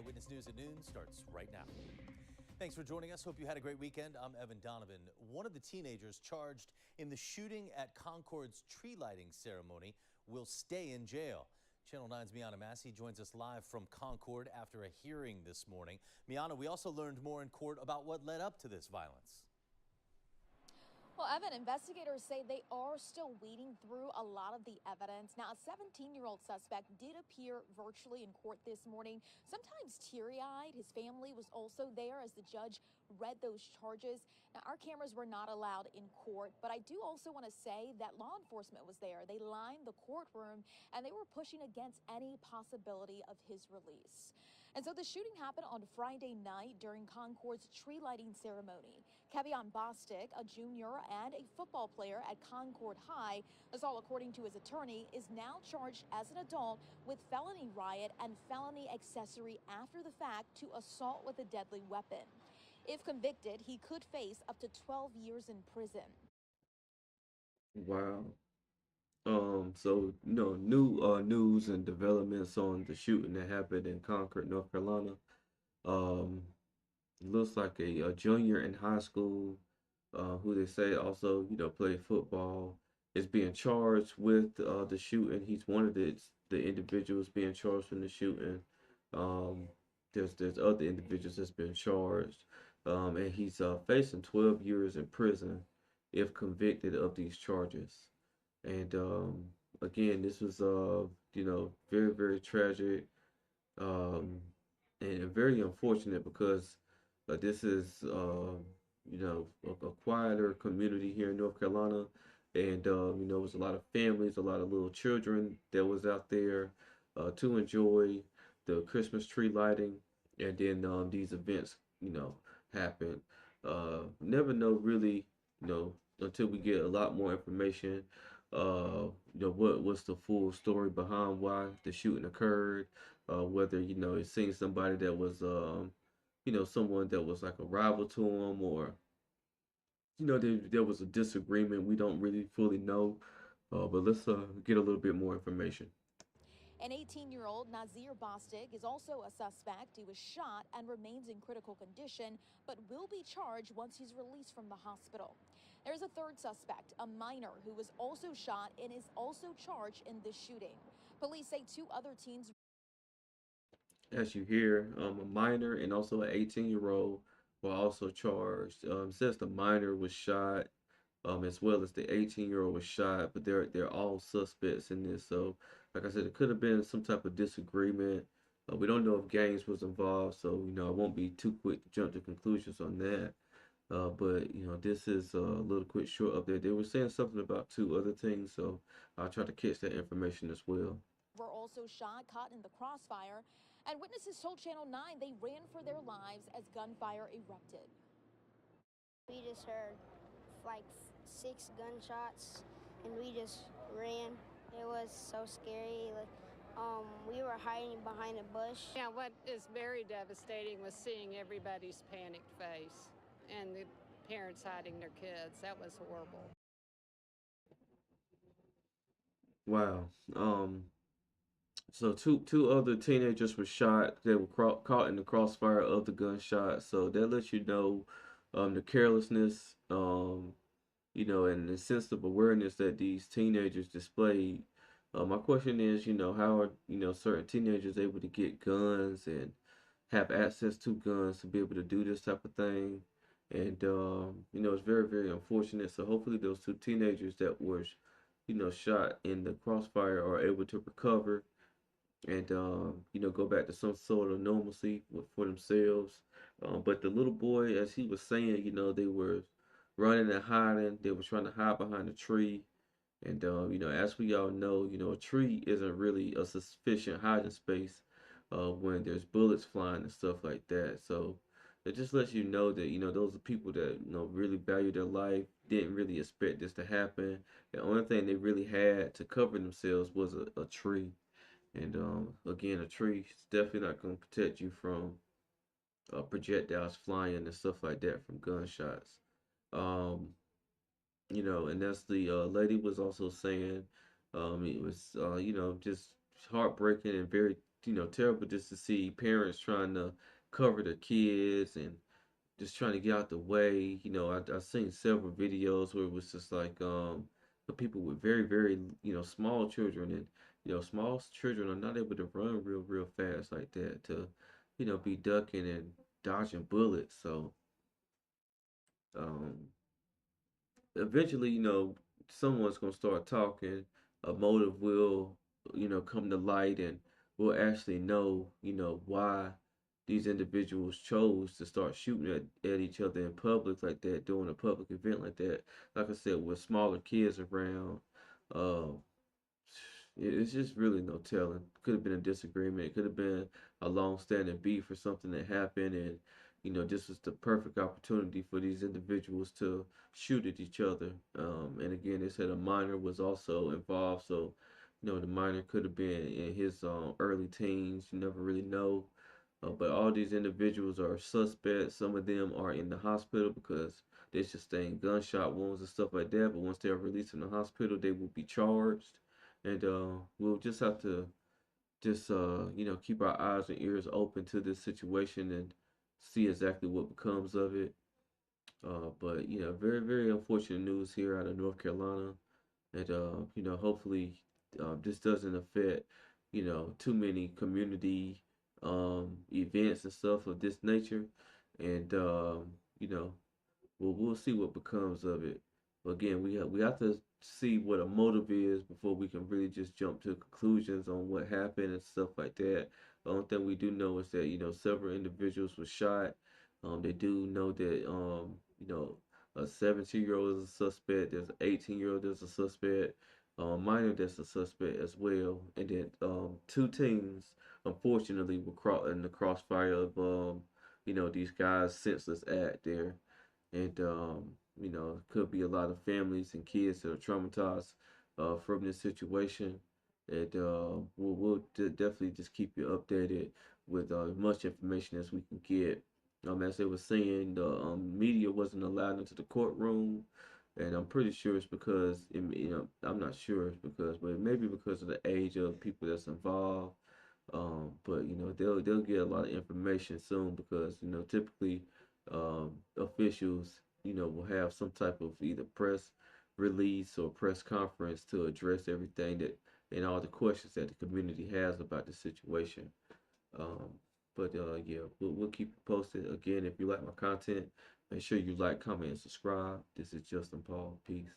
Eyewitness News at noon starts right now. Thanks for joining us. Hope you had a great weekend. I'm Evan Donovan. One of the teenagers charged in the shooting at Concord's tree lighting ceremony will stay in jail. Channel 9's Miana Massey joins us live from Concord after a hearing this morning. Miana, we also learned more in court about what led up to this violence. Well, Evan, investigators say they are still weeding through a lot of the evidence. Now, a 17-year-old suspect did appear virtually in court this morning, sometimes teary-eyed. His family was also there as the judge read those charges. Now, our cameras were not allowed in court, but I do also want to say that law enforcement was there. They lined the courtroom, and they were pushing against any possibility of his release. And so the shooting happened on Friday night during Concord's tree lighting ceremony. Kevion Bostic, a junior and a football player at Concord High, this all according to his attorney, is now charged as an adult with felony riot and felony accessory after the fact to assault with a deadly weapon. If convicted, he could face up to 12 years in prison. Wow. New news and developments on the shooting that happened in Concord, North Carolina. Um, Looks like a junior in high school, who they say also, played football, is being charged with the shooting. He's one of the individuals being charged in the shooting. Um, there's other individuals that's been charged, and he's facing 12 years in prison if convicted of these charges. And again, this was very very tragic, um, and very unfortunate because this is a quieter community here in North Carolina, and it was a lot of families, a lot of little children that was out there to enjoy the Christmas tree lighting, and then these events happen. Never know really, until we get a lot more information. What's the full story behind why the shooting occurred? Whether it seems somebody that was someone that was like a rival to him, or there was a disagreement. We don't really fully know, but let's get a little bit more information. An 18-year-old Nazir Bostic is also a suspect. He was shot and remains in critical condition, but will be charged once he's released from the hospital. There's a third suspect, a minor, who was also shot and is also charged in this shooting. Police say two other teens. As you hear, a minor and also an 18-year-old were also charged. It says the minor was shot, as well as the 18-year-old was shot, but they're all suspects in this. So, like I said, it could have been some type of disagreement. We don't know if gangs was involved, so I won't be too quick to jump to conclusions on that. But this is a little quick short update. They were saying something about two other things, so I'll try to catch that information as well. Were also shot, caught in the crossfire, and witnesses told Channel 9 they ran for their lives as gunfire erupted. We just heard like six gunshots, and we just ran. It was so scary. We were hiding behind a bush. Yeah, what is very devastating was seeing everybody's panicked face and the parents hiding their kids. That was horrible. Wow. So two other teenagers were shot. They were caught in the crossfire of the gunshot. So that lets you know the carelessness, and the sense of awareness that these teenagers displayed. My question is, how are certain teenagers able to get guns and have access to guns to be able to do this type of thing? And it's very very unfortunate. So hopefully those two teenagers that were shot in the crossfire are able to recover and go back to some sort of normalcy for themselves. But the little boy, as he was saying, they were running and hiding. They were trying to hide behind a tree, and as we all know, a tree isn't really a sufficient hiding space when there's bullets flying and stuff like that. So it just lets you know that those are people that really value their life. Didn't really expect this to happen. The only thing they really had to cover themselves was a tree. And again, a tree is definitely not going to protect you from projectiles flying and stuff like that from gunshots. Um, and that's the lady was also saying it was, just heartbreaking and very terrible just to see parents trying to cover their kids and just trying to get out the way. I've seen several videos where it was just like the people with very, very, small children, and small children are not able to run real, real fast like that to, be ducking and dodging bullets. So um, eventually, someone's gonna start talking. A motive will, come to light, and we'll actually know, why these individuals chose to start shooting at each other in public like that, during a public event like that. Like I said, with smaller kids around, uh, it's just really no telling. Could have been a disagreement. It could have been a long-standing beef or something that happened, and this was the perfect opportunity for these individuals to shoot at each other. And again, they said a minor was also involved, so the minor could have been in his early teens. You never really know. But all these individuals are suspects. Some of them are in the hospital because they sustained gunshot wounds and stuff like that. But once they are released from the hospital, they will be charged, and we'll just have to just keep our eyes and ears open to this situation and see exactly what becomes of it. But very, very unfortunate news here out of North Carolina, and hopefully this doesn't affect too many community events and stuff of this nature, and you know we'll see what becomes of it. But again, we have to see what a motive is before we can really just jump to conclusions on what happened and stuff like that. The only thing we do know is that several individuals were shot. They do know that a 17-year-old is a suspect. There's an 18-year-old that's a suspect. Minor that's a suspect as well. And then two teens unfortunately were caught in the crossfire of these guys' senseless act there, and could be a lot of families and kids that are traumatized from this situation. And we'll definitely just keep you updated with as much information as we can get. As they were saying, the media wasn't allowed into the courtroom, and I'm pretty sure it's because I'm not sure it's because, but maybe because of the age of people that's involved. But they'll get a lot of information soon because typically officials will have some type of either press release or press conference to address everything that and all the questions that the community has about the situation. Um, but yeah, we'll keep you posted. Again, if you like my content, make sure you like, comment, and subscribe. This is Justin Paul. Peace.